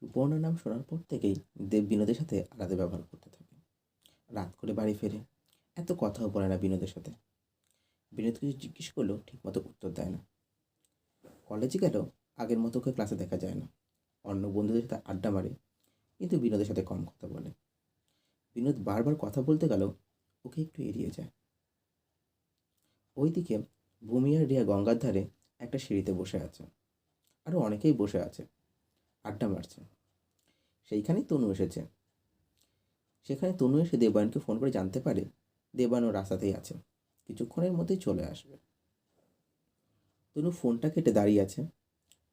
সুপর্ণার নাম শোনার পর থেকেই দেব বিনোদের সাথে আলাদা ব্যবহার করতে থাকে। রাত করে বাড়ি ফেরে, এত কথাও বলে না বিনোদের সাথে। বিনোদ কিছু জিজ্ঞেস করলেও ঠিকমতো উত্তর দেয় না। কলেজে গেলেও আগের মতো ওকে ক্লাসে দেখা যায় না। অন্য বন্ধুদের সাথে আড্ডা মারে, কিন্তু বিনোদের সাথে কম কথা বলে। বিনোদ বারবার কথা বলতে গেলেও ওকে একটু এড়িয়ে যায়। ওইদিকে ভূমি আর রিয়া গঙ্গার ধারে একটা সিঁড়িতে বসে আছে। আরও অনেকেই বসে আছে, আড্ডা মারছে। সেইখানেই তনু এসেছে। সেখানে তনু এসে দেবায়নকে ফোন করে জানতে পারে দেবায়ন ও রাস্তাতেই আছে, কিছুক্ষণের মধ্যেই চলে আসবে। তনু ফোনটা কেটে দাঁড়িয়ে আছে,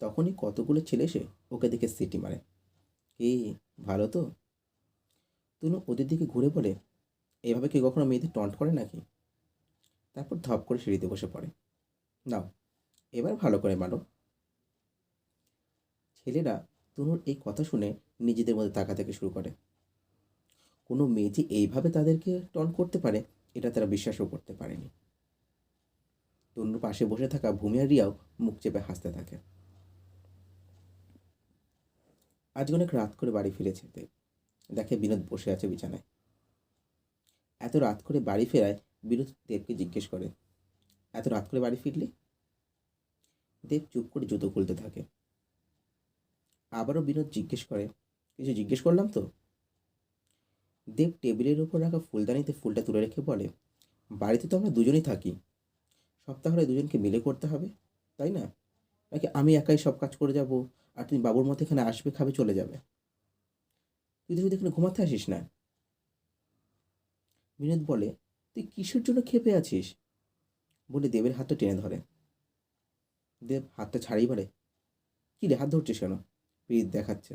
তখনই কতগুলো ছেলে এসে ওকে দেখে সিটি মারে। কি ভালো তো? তনু ওদের দিকে ঘুরে বলে, এভাবে কি কখনো মেয়েদের টন্ট করে নাকি? তারপর ধপ করে সিঁড়িতে বসে পড়ে। নাও, এবার ভালো করে মারো। ছেলেরা তনুর এই কথা শুনে নিজেদের মধ্যে তাকাতাকি শুরু করে। কোনো মেয়ে যে এইভাবে তাদেরকে টন্ট করতে পারে, এটা তারা বিশ্বাসও করতে পারেনি। তনুর পাশে বসে থাকা ভূমি আর রিয়াও মুখ চেপে হাসতে থাকে। আজ অনেক রাত করে বাড়ি ফিরেছে দেব। দেখে বিনোদ বসে আছে বিছানায়। এত রাত করে বাড়ি ফেরায় বিনোদ দেবকে জিজ্ঞেস করে, এত রাত করে বাড়ি ফিরলি? দেব চুপ করে জুতো খুলতে থাকে। আবারও বিনোদ জিজ্ঞেস করে, কিছু জিজ্ঞেস করলাম তো? দেব টেবিলের উপর রাখা ফুলদানিতে ফুলটা তুলে রেখে বলে, বাড়িতে তো আমরা দুজনেই থাকি, সব তাহলে দুজনকে মিলে করতে হবে, তাই না? নাকি আমি একাই সব কাজ করে যাব, আর তুমি বাবুর মতো এখানে আসবে, খাবে, চলে যাবে? তুই তো শুধু এখানে ঘুমাতে আসিস না। বিনোদ বলে, তুই কিসের জন্য ক্ষেপে আছিস? বলে দেবের হাতটা টেনে ধরে। দেব হাতটা ছাড়িয়ে বলে, কি রে, হাত ধরছিস কেন? প্রীত দেখাচ্ছে।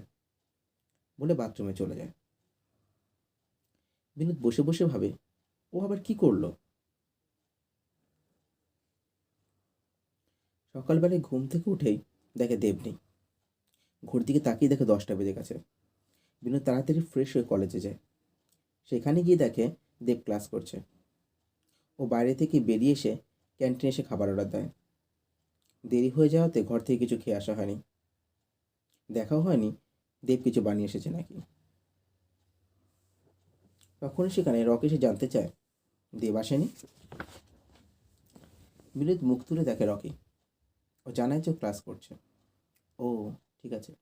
বলে বাথরুমে চলে যায়। বিনোদ বসে বসে ভাবে, ও আবার কি করলো? সকালবেলায় ঘুম থেকে উঠেই দেখে দেব নেই। ঘড়ির দিকে তাকিয়ে দেখে 10টা বেজে গেছে। বিনোদ তাড়াতাড়ি ফ্রেশ হয়ে কলেজে যায়। সেখানে গিয়ে দেখে দেব ক্লাস করছে। ও বাইরে থেকে বেরিয়ে এসে ক্যান্টিনে এসে খাবার অর্ডার দেয়। দেরি হয়ে যাওয়াতে ঘর থেকে কিছু খেয়ে আসা হয়নি। দেখাও হয়নি দেব কিছু বানিয়ে এসেছে নাকি। তখনই সেখানে রকি এসে জানতে চায় দেব আসেনি। বিনোদ মুখ তুলে দেখে রকি। ও জানায় যে ও ক্লাস করছে। ও, ঠিক আছে।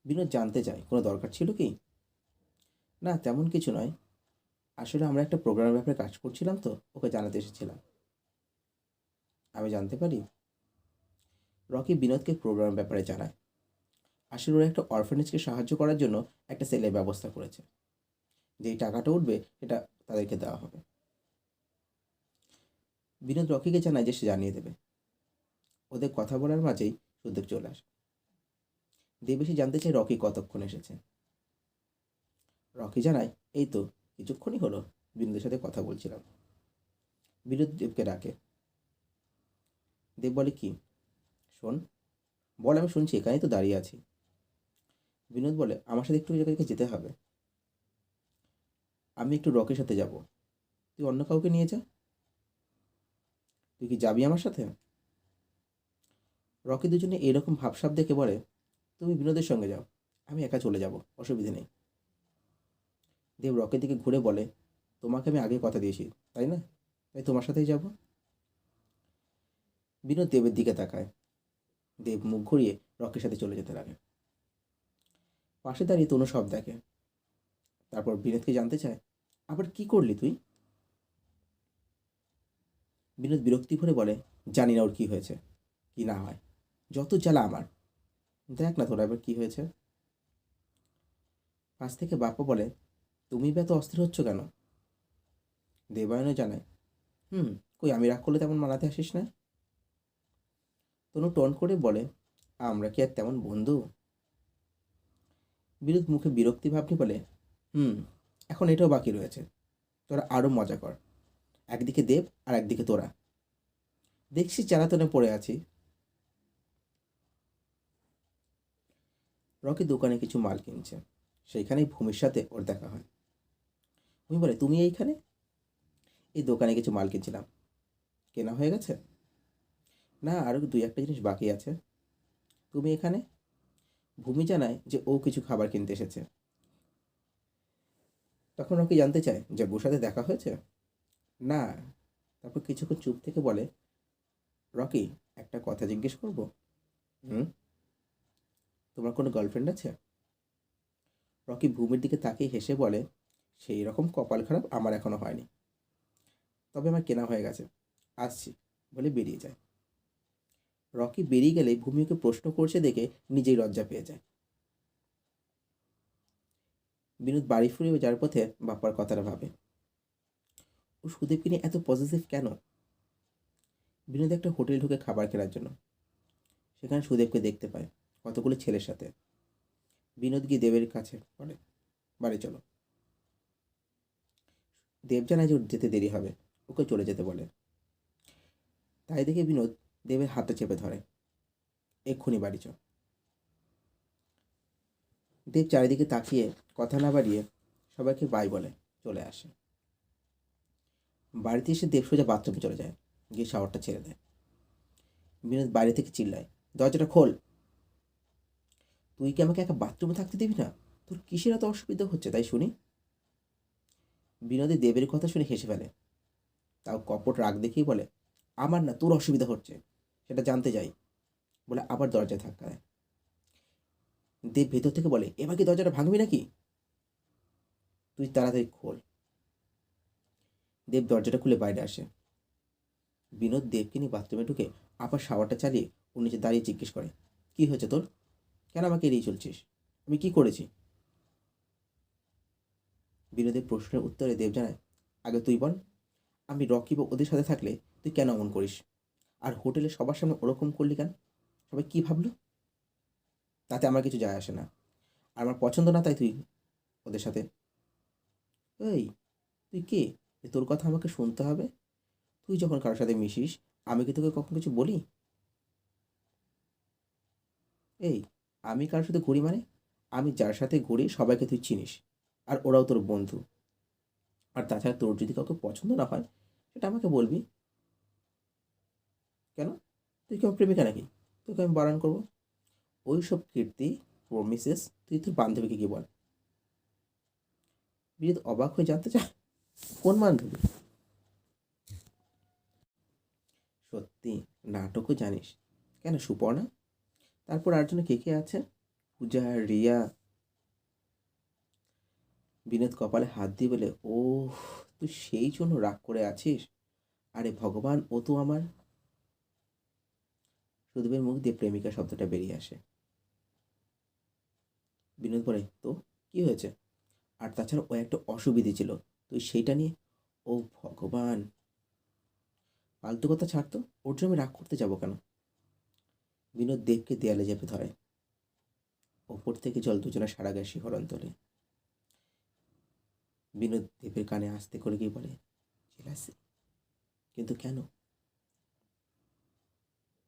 বিনোদ জানতে চায় কোনো দরকার ছিল কি? না, তেমন কিছু নয়। আসলে আমরা একটা প্রোগ্রামের ব্যাপারে কাজ করছিলাম, তো ওকে জানাতে এসেছিলাম। আমি জানতে পারি? রকি বিনোদকে প্রোগ্রামের ব্যাপারে জানায়। আসলে ওরা একটা অরফানেজকে সাহায্য করার জন্য একটা সেলের ব্যবস্থা করেছে। যেই টাকাটা উঠবে সেটা তাদেরকে দেওয়া হবে। বিনোদ রকিকে জানায় যে সে জানিয়ে দেবে। ওদের কথা বলার মাঝেই সুদেব চলে আসে। দেব এসে জানতে চায় রকি কতক্ষণ এসেছে। রকি জানায়, এই তো কিছুক্ষণই হলো, বিনোদের সাথে কথা বলছিলাম। বিনোদ দেবকে ডাকে। দেব বলে, কি? শোন। বল, আমি শুনছি, এখানেই তো দাঁড়িয়ে আছি। বিনোদ বলে, আমার সাথে একটু জায়গায় যেতে হবে। আমি একটু রকির সাথে যাব, তুই অন্য কাউকে নিয়ে যা। তুই কি যাবি আমার সাথে? রকি দুজনে এরকম ভাবসাব দেখে বলে, তুমি বিনোদের সঙ্গে যাও, আমি একা চলে যাব, অসুবিধে নেই। দেব রকির দিকে ঘুরে বলে, তোমাকে আমি আগে কথা দিয়েছি, তাই না? তাই তোমার সাথেই যাব। বিনোদ দেবের দিকে তাকায়। দেব মুখ ঘুরিয়ে রকির সাথে চলে যেতে লাগে। পাশে দাঁড়িয়ে তনু সব দেখে। তারপর বিনোদকে জানতে চায়, আবার কি করলি তুই? বিনোদ বিরক্তি ভরে বলে, জানি না ওর কি হয়েছে, কি না হয়, যত জ্বালা আমার। দেখ না তোরা এবার কি হয়েছে। পাশ থেকে বাপ্পা বলে, তুমি বা এত অস্থির হচ্ছ কেন? দেবায়নও জানায়, হুম, কই আমি রাগ করলে তেমন মানাতে আসিস না। তনু টন করে বলে, আমরা কি আর তেমন বন্ধু? বিনোদ মুখে বিরক্তি ভাব নিয়ে বলে, হুম, এখন এটাও বাকি রয়েছে, তোরা আরও মজা কর। একদিকে দেব আর একদিকে তোরা, দেখছি জ্বালাতনে পড়ে আছি। রকি দোকানে কিছু মাল কিনছে। সেইখানেই ভূমির সাথে ওর দেখা হয়। ভূমি বলে, তুমি এইখানে? এই দোকানে কিছু মাল কিনছিলাম। কেনা হয়ে গেছে? না, আরও দুই একটা জিনিস বাকি আছে। তুমি এখানে? ভূমি জানায় যে ও কিছু খাবার কিনতে এসেছে। তখন রকি জানতে চায় যে বুর সাথে দেখা হয়েছে। না। তারপর কিছুক্ষণ চুপ থেকে বলে, রকি, একটা কথা জিজ্ঞেস করব? হুম। তোমার কোনো গার্লফ্রেন্ড আছে? রকি ভূমির দিকে তাকিয়ে হেসে বলে, সেই রকম কপাল খারাপ আমার এখনো হয়নি, তবে আমার কেনা হয়ে গেছে, আসছি, বলে বেরিয়ে যায়। রকি বেরিয়ে গেলে ভূমি ওকে প্রশ্ন করছে দেখে নিজেই লজ্জা পেয়ে যায়। বিনোদ বাড়ি ফিরে যাওয়ার পথে বাপ্পার কথাটা ভাবে, ও সুদীপকে নিয়ে এত পজিটিভ কেন? বিনোদ একটা হোটেল ঢুকে খাবার কেনার জন্য। সেখানে সুদেবকে দেখতে পায় কতগুলো ছেলের সাথে। বিনোদ গিয়ে দেবের কাছে বলে, বাড়ি চলো। দেব জানায় যে ওর যেতে দেরি হবে, ওকে চলে যেতে বলে। তাই দেখে বিনোদ দেবের হাতটা চেপে ধরে, এক্ষুনি বাড়ি চ। দেব চারিদিকে তাকিয়ে কথা না বাড়িয়ে সবাইকে বাই বলে চলে আসে। বাড়িতে এসে দেব সোজা বাথরুমে চলে যায়, গিয়ে শাওয়ারটা ছেড়ে দেয়। বিনোদ বাইরে থেকে চিল্লায়, দরজাটা খোল। তুই কি আমাকে একা বাথরুমে থাকতে দিবি না? তোর কিসের এত অসুবিধা হচ্ছে তাই শুনি? বিনোদী দেবের কথা শুনে হেসে ফেলে, তাও কপট রাগ দেখেই বলে, আমার না, তোর অসুবিধা হচ্ছে, সেটা জানতে যাই, বলে আবার দরজায় ধাক্কা দেয়। দেব ভেতর থেকে বলে, এবার কি দরজাটা ভাঙবি নাকি? তুই তাড়াতাড়ি খোল। দেব দরজাটা খুলে বাইরে আসে। বিনোদ দেবকে নিয়ে বাথরুমে ঢুকে আবার শাওয়ারটা চালিয়ে ওর নিচে দাঁড়িয়ে জিজ্ঞেস করে, কি হয়েছে তোর? কেন আমাকে এড়িয়ে চলছিস? আমি কি করেছি? বিনোদের প্রশ্নের উত্তরে দেব জানায়, আগে তুই বল, আমি রকি বা ওদের সাথে থাকলে তুই কেন এমন করিস? আর হোটেলে সবার সামনে ওরকম করলি কেন? সবাই কি ভাবলো? তাতে আমার কিছু যায় আসে না। আর আমার পছন্দ না তাই তুই ওদের সাথে। এই, তুই কে যে তোর কথা আমাকে শুনতে হবে? তুই যখন কারোর সাথে মিশিস, আমি কি তোকে কখন কিছু বলি? এই, আমি কারোর সাথে ঘুরি মানে? আমি যার সাথে ঘুরি সবাইকে তুই চিনিস, আর ওরাও তোর বন্ধু। আর তাছাড়া তোর যদি কাউকে পছন্দ না হয়, সেটা আমাকে বলবি। কেন? তুই কি আমার প্রেমিকা নাকি? তোকে আমি বারণ করবো? ওই সব কীর্তি, প্রমিসেস তুই তোর বান্ধবীকে গিয়ে বল। বিরিত অবাক হয়ে জানতে চায়, কোন বান্ধবী? সত্যি? নাটকও জানিস? কেন, সুপর্ণা? তারপর আর জন্য কে কে আছে? পূজা, রিয়া? বিনোদ কপালে হাত দিয়ে বলে, ও, তুই সেই জন্য রাগ করে আছিস? আরে ভগবান, ও তো আমার। সুদেবের মুখ দিয়ে প্রেমিকা শব্দটা বেরিয়ে আসে। বিনোদ বলে, তো কি হয়েছে? আর তাছাড়া ও একটা অসুবিধে ছিল, তুই সেইটা নিয়ে। ও ভগবান, ফালতু কথা ছাড়তো, ওর জন্য আমি রাগ করতে যাবো কেন? বিনোদ দেবকে দেয়ালে চেপে ধরে। ওপর থেকে জল দুজনে সারা গায়ে শিহরণ তোলে। বিনোদ দেবের কানে আস্তে করে গিয়ে বলে, জেলাসি? কিন্তু কেন?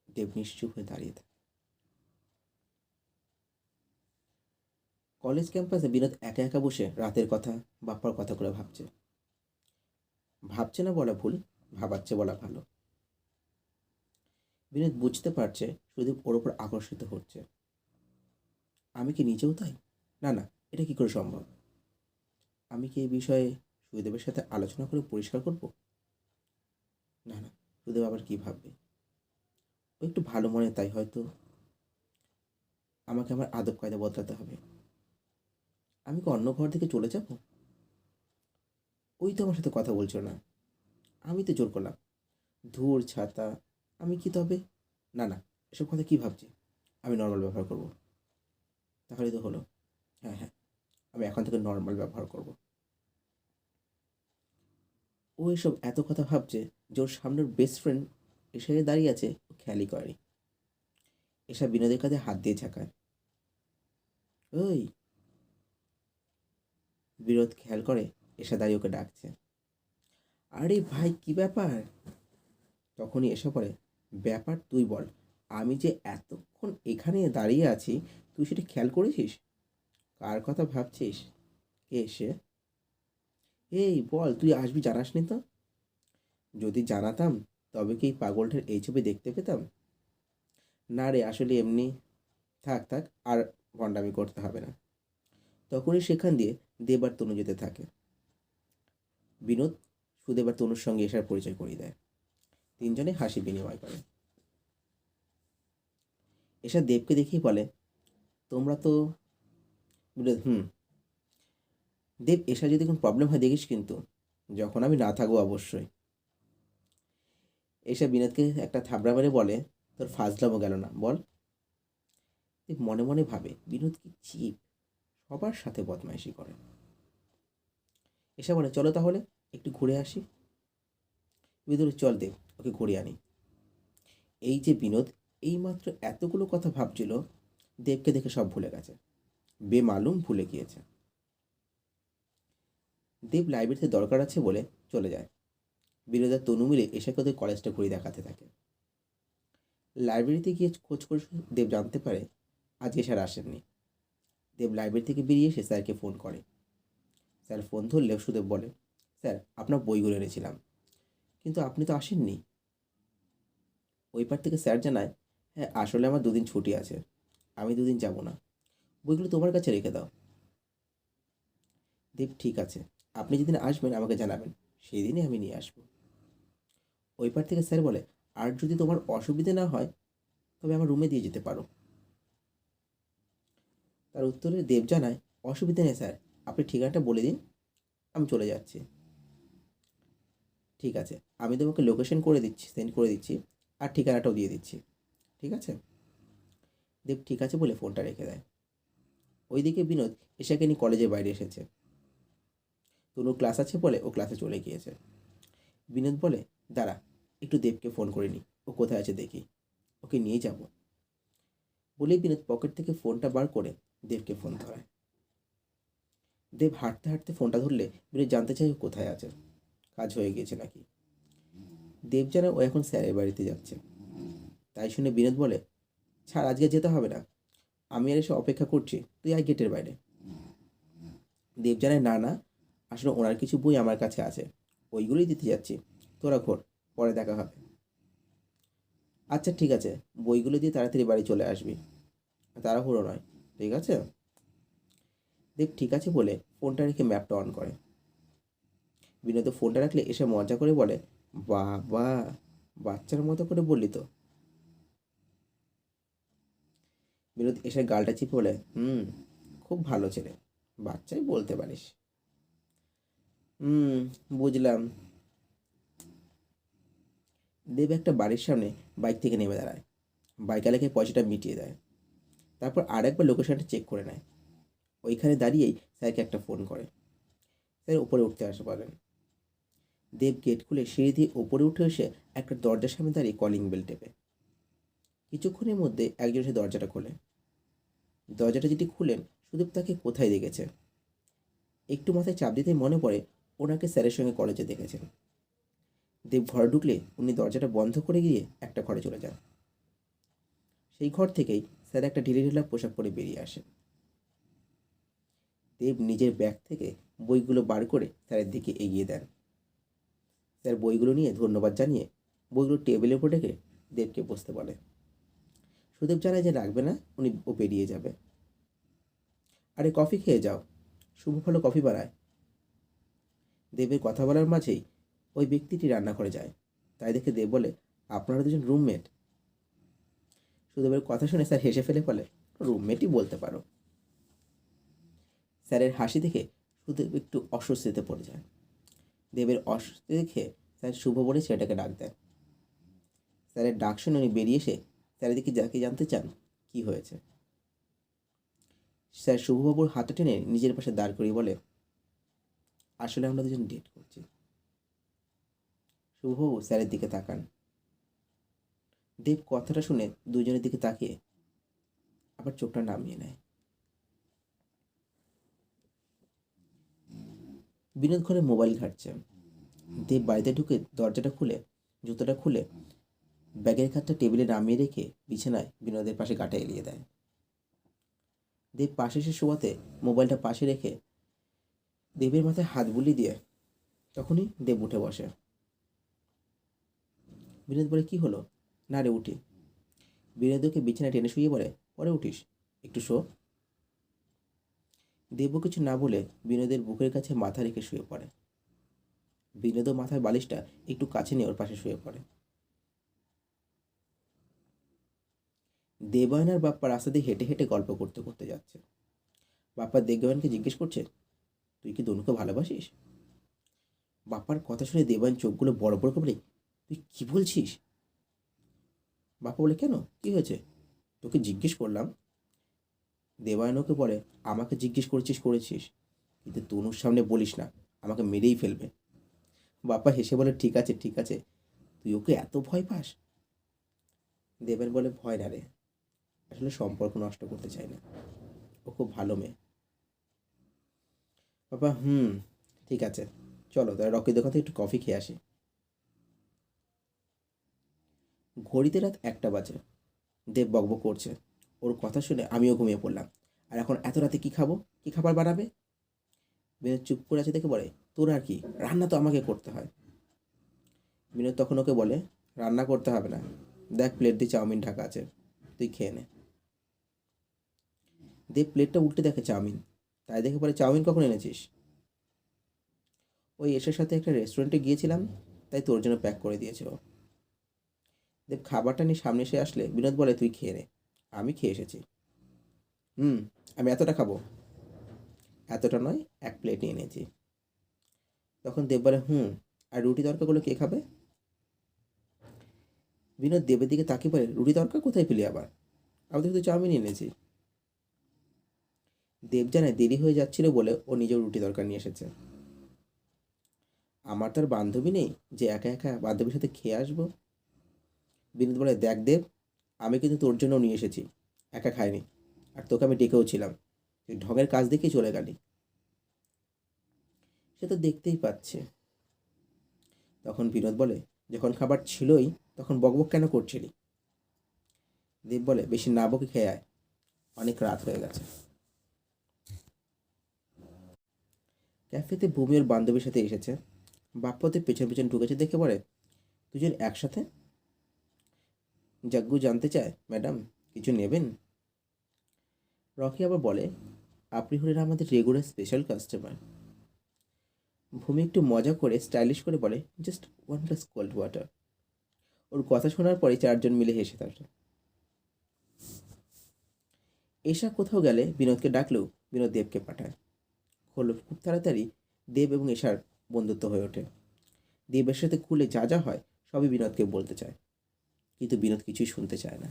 দেব নিশ্চুপ হয়ে দাঁড়িয়ে থাকে। কলেজ ক্যাম্পাসে বিনোদ একা একা বসে রাতের কথা, বাপ্পার কথা করে ভাবছে। ভাবছে না বলা ভুল, ভাবাচ্ছে বলা ভালো। বিনোদ বুঝতে পারছে সুদীপ ওর ওপর আকর্ষিত হচ্ছে। আমি কি নিজেও তাই? না না, এটা কি করে সম্ভব? আমি কি এই বিষয়ে সুদেবের সাথে আলোচনা করে পরিষ্কার করব? না না, সুদেব আবার কি ভাববে? ও একটু ভালো মনে, তাই হয়তো। আমাকে আমার আদব কায়দা বদলাতে হবে। আমি কি অন্য ঘর থেকে চলে যাব? ওই তো আমার সাথে কথা বলছো না। আমি তো জোর করলাম। ধুর ছাতা, আমি কি তবে? না না, এসব কথা কি ভাবছি? আমি নর্মাল ব্যবহার করব। তাহলেই তো হলো। হ্যাঁ হ্যাঁ, আমি এখন থেকে নর্মাল ব্যবহার করব। ও এসব এত কথা ভাবছে যে ওর সামনের বেস্ট ফ্রেন্ড এসে দাঁড়িয়ে আছে, ও খেয়ালই করেনি। এসব বিনোদের কাঁধে হাত দিয়ে ঝাঁকায়। ওই, বিনোদ খেয়াল করে এসে দাঁড়িয়ে ওকে ডাকছে। আরে ভাই, কি ব্যাপার? তখনই এসে পড়ে, ব্যাপার তুই বল। আমি যে এতক্ষণ এখানে দাঁড়িয়ে আছি, তুই সেটা খেয়াল করেছিস? কার কথা ভাবছিস? কে এসে? এই বল, তুই আসবি জানাসনি তো? যদি জানাতাম তবে কি এই পাগলটার এই ছবি দেখতে পেতাম? না রে, আসলে এমনি। থাক থাক, আর ভণ্ডামি করতে হবে না। তখনই সেখান দিয়ে দেব আর তনু যেতে থাকে। বিনোদ সুদেব আর তনুর সঙ্গে এসার পরিচয় করিয়ে দেয়। তিনজনে হাসি বিনিময় করে। এসা দেবকে দেখেই বলে, তোমরা তো বিনোদ, দেব, এসা যদি কোনো প্রবলেম হয় দেখিস কিন্তু, যখন আমি না থাকবো অবশ্যই। এসা বিনোদকে একটা থাবড়া মেরে বলে, তোর ফাজলামো গেল না, বল। দেব মনে মনে ভাবে, বিনোদ কি চিপ, সবার সাথে বদমাইশি করে। এসা বলে, চলো তাহলে একটু ঘুরে আসি। বিনোদ, চল দেব, ওকে ঘুরে আনি। এই যে বিনোদ এইমাত্র এতগুলো কথা ভাবছিল, দেবকে দেখে সব ভুলে গেছে, বেমালুম ভুলে গিয়েছে। দেব লাইব্রেরিতে দরকার আছে বলে চলে যায়। বিনোদ আর তনু মিলে এসাকে ওদের কলেজটা ঘুরে দেখাতে থাকে। লাইব্রেরিতে গিয়ে খোঁজ করে দেব জানতে পারে আজ এসার আসেননি। দেব লাইব্রেরি থেকে বেরিয়ে এসে স্যারকে ফোন করে। স্যার ফোন ধরলে সুদেব বলে, স্যার আপনার বইগুলো এনেছিলাম, কিন্তু আপনি তো আসেননি। ওই পার থেকে স্যার জানায়, হ্যাঁ আসলে আমার দুদিন ছুটি আছে, আমি দুদিন যাব না, বইগুলো তোমার কাছে রেখে দাও। দেব, ঠিক আছে, আপনি যেদিন আসবেন আমাকে জানাবেন, সেই দিনই আমি নিয়ে আসবো। ওই পার থেকে স্যার বলে, আর যদি তোমার অসুবিধে না হয় তবে আমার রুমে দিয়ে যেতে পারো। তার উত্তরে দেব জানায়, অসুবিধা নেই স্যার, আপনি ঠিকানাটা বলে দিন, আমি চলে যাচ্ছি। ঠিক আছে, আমি তোমাকে লোকেশন করে দিচ্ছি, সেন্ড করে দিচ্ছি, আর ঠিকানাটাও দিয়ে দিচ্ছি, ঠিক আছে। দেব ঠিক আছে বলে ফোনটা রেখে দেয়। ওইদিকে বিনোদ এশাকে নিয়ে কলেজের বাইরে এসেছে। তনুর ক্লাস আছে বলে ও ক্লাসে চলে গিয়েছে। বিনোদ বলে, দাঁড়া একটু দেবকে ফোন করে নি, ও কোথায় আছে দেখি, ওকে নিয়ে যাব। বলেই বিনোদ পকেট থেকে ফোনটা বার করে দেবকে ফোন ধরায়। দেব হাঁটতে হাঁটতে ফোনটা ধরলে বিনোদ জানতে চায় ও কোথায় আছে, কাজ হয়ে গিয়েছে নাকি। দেব জানায় ও এখন স্যারের বাড়িতে যাচ্ছে। তাই শুনে বিনোদ বলে, ছাড় আজকে যেতে হবে না, আমি আর এসে অপেক্ষা করছি, তুই আয় গেটের বাইরে। দেব জানায়, না না, আসলে ওনার কিছু বই আমার কাছে আছে, ওইগুলোই দিতে যাচ্ছি, তোরা ঘোর, পরে দেখা হবে। আচ্ছা ঠিক আছে, বইগুলো দিয়ে তাড়াতাড়ি বাড়ি চলে আসবি, তাড়াহুড়ো নয়, ঠিক আছে। দেব ঠিক আছে বলে ফোনটা রেখে ম্যাপটা অন করে। বিনোদ ফোনটা রাখলে এসে মজা করে বলে, বাবা, বাচ্চার মতো করে বললি তো। বিনোদ এসে গালটা চিপে বলে, খুব ভালো ছেলে, বাচ্চাই বলতে পারিস। হুম, বুঝলাম। দেব একটা বাড়ির সামনে বাইক থেকে নেমে দাঁড়ায়, বাইকালাকে পয়সাটা মিটিয়ে দেয়, তারপর আরেকবার লোকেশনটা চেক করে নেয়। ওইখানে দাঁড়িয়েই স্যারকে একটা ফোন করে। স্যার উপরে উঠতে আসে বলেন। দেব গেট খুলে সিঁড়ি দিয়ে ওপরে উঠে এসে একটা দরজার সামনে দাঁড়িয়ে কলিং বেল টেপে। কিছুক্ষণের মধ্যে একজন এসে দরজাটা খোলে। দরজাটা যেটি খুলেন, সুদীপ তাকে কোথায় দেখেছে। একটু মাথায় চাপ দিতেই মনে পড়ে ওনাকে স্যারের সঙ্গে কলেজে দেখেছেন। দেব ঘরে ঢুকলে উনি দরজাটা বন্ধ করে গিয়ে একটা ঘরে চলে যান। সেই ঘর থেকেই স্যার একটা ঢিলেঢালা পোশাক পরে বেরিয়ে আসেন। দেব নিজের ব্যাগ থেকে বইগুলো বার করে স্যারের দিকে এগিয়ে দেন। স্যার বইগুলো নিয়ে ধন্যবাদ জানিয়ে বইগুলো টেবিলের উপর রেখে দেবকে বসতে বলে। সুদেব জানায় যে রাখবে না, ও বেরিয়ে যাবে। আরে কফি খেয়ে যাও, শুভ ভালো কফি বানায়। দেবের কথা বলার মাঝেই ওই ব্যক্তিটি রান্নাঘরে যায়। তাই দেখে দেব বলে, আপনারা দুজন রুমমেট। সুদেবের কথা শুনে স্যার হেসে ফেলে বলে, রুমমেটই বলতে পারো। স্যারের হাসি দেখে সুদেব একটু অস্বস্তিতে পড়ে যায়। দেবের অস্বস্তি দেখে স্যার শুভ বলে ছেলেটাকে ডাক দেন। স্যারের ডাক শুনে উনি বেরিয়ে এসে স্যারের দিকে যাকে জানতে চান কি হয়েছে। স্যার শুভবাবুর হাতটা টেনে নিজের পাশে দাঁড় করিয়ে বলে, আসলে আমরা দুজন ডেট করছি। শুভবাবু স্যারের দিকে তাকান। দেব কথাটা শুনে দুজনের দিকে তাকিয়ে আবার চোখটা নামিয়ে নেয়। বিনোদ ঘরে মোবাইল ঘাঁটছে। দেব বাড়িতে ঢুকে দরজাটা খুলে জুতোটা খুলে ব্যাগের খাতটা টেবিলে নামিয়ে রেখে বিছানায় বিনোদের পাশে গাঁটা এলিয়ে দেয়। দেব পাশে এসে শোয়াতে মোবাইলটা পাশে রেখে দেবের মাথায় হাত বুলিয়ে দিয়ে তখনই দেব উঠে বসে। বিনোদ বলে, কি হলো? না রে, উঠি। বিনোদকে বিছানায় টেনে শুয়ে বলে, পরে উঠিস, একটু শো। দেবও কিছু না বলে বিনোদের বুকের কাছে মাথা রেখে শুয়ে পড়ে। বিনোদও মাথার বালিশটা একটু কাছে নিয়ে ওর পাশে শুয়ে পড়ে। দেবায়ন আর বাপ্পা রাস্তা দিয়ে হেঁটে হেঁটে গল্প করতে করতে যাচ্ছে। বাপ্পা দেবায়নকে জিজ্ঞেস করছে, তুই কি দনুকে ভালোবাসিস? বাপ্পার কথা শুনে দেবায়ন চোখগুলো বড় বড় করে বলে, তুই কি বলছিস? বাপ্পা বলে, কেন, কি হয়েছে? তোকে জিজ্ঞেস করলাম। দেবায়ন ওকে বলে, আমাকে জিজ্ঞেস করেছিস, কিন্তু তনুর সামনে বলিস না, আমাকে মেরেই ফেলবে। বাপ্পা হেসে বলে, ঠিক আছে ঠিক আছে, তুই ওকে এত ভয় পাস? দেবায়ন বলে, ভয় না রে, আসলে সম্পর্ক নষ্ট করতে চাই না, ও খুব ভালো মেয়ে। বাবা, ঠিক আছে, চলো তাহলে রকির দোকান থেকে একটু কফি খেয়ে আসি। ঘড়িতে রাত 1টা বাজে। দেব বকবক করছে। ওর কথা শুনে আমিও ঘুমিয়ে পড়লাম। আর এখন এত রাতে কি খাবো, কি খাবার বানাবে? বিনোদ চুপ করে আছে দেখে বলে, তোর আর কি, রান্না তো আমাকে করতে হয়। বিনোদ তখন ওকে বলে, রান্না করতে হবে না, দেখ প্লেট দিয়ে চাউমিন ঢাকা আছে, তুই খেয়ে নে। দেব প্লেটটা উল্টে দেখে চাউমিন। তাই দেখে বলে, চাউমিন কখন এনেছিস? ওই এসের সাথে একটা রেস্টুরেন্টে গিয়েছিলাম, তাই তোর জন্য প্যাক করে দিয়েছে ও। দেব খাবারটা নিয়ে সামনে এসে আসলে বিনোদ বলে, তুই খেয়ে নে, আমি খেয়ে এসেছি। হুম, আমি এতটা খাবো। এতটা নয়, 1 প্লেট নিয়ে নিয়েছি। তখন দেব বলে, আর রুটি তরকাগুলো কে খাবে? বিনোদ দেবের দিকে তাকিয়ে বলে, রুটি তরকা কোথায় পেলি আবার, আমি তো চাউমিন এনেছি। দেব জানায় দেরি হয়ে যাচ্ছিল বলে ও নিজেও রুটি তরকা নিয়ে এসেছে। আমার তার বান্ধবী নেই যে একা একা বান্ধবীর সাথে খেয়ে আসবো। বিনোদ বলে, দেখ দেব, আমি কিন্তু তোর জন্য নিয়ে এসেছি, একা খাইনি, আর তোকে আমি ডেকেও ছিলাম, তুই ঢঙের কাজ দেখেই চলে গেলি। সে তো দেখতেই পাচ্ছে। তখন বিনোদ বলে, যখন খাবার ছিলই তখন বকবক কেন করছিলি? দেব বলে, বেশি না বকে খেয়ে আয়, অনেক রাত হয়ে গেছে। ক্যাফেতে ভূমি ওর বান্ধবীর সাথে এসেছে। বাপ্পাতে পেছন পেছন ঢুকেছে দেখে বলে, দুজন একসাথে? জাগ্গু জানতে চায়, ম্যাডাম কিছু নেবেন? রকি আবার বলে, আপনি হলেন আমাদের রেগুলার স্পেশাল কাস্টমার। ভূমি একটু মজা করে স্টাইলিশ করে বলে, জাস্ট 1 গ্লাস কোল্ড ওয়াটার। ওর কথা শোনার পরে 4জন মিলে হেসে থাকে। এশা কোথাও গেলে বিনোদকে ডাকলেও বিনোদ দেবকে পাঠায়। হলো খুব তাড়াতাড়ি দেব এবং এশার বন্ধুত্ব হয়ে ওঠে। দেবের সাথে খুলে যা যা হয় সবই বিনোদকে বলতে চায়, কিন্তু বিনোদ কিছুই শুনতে চায় না।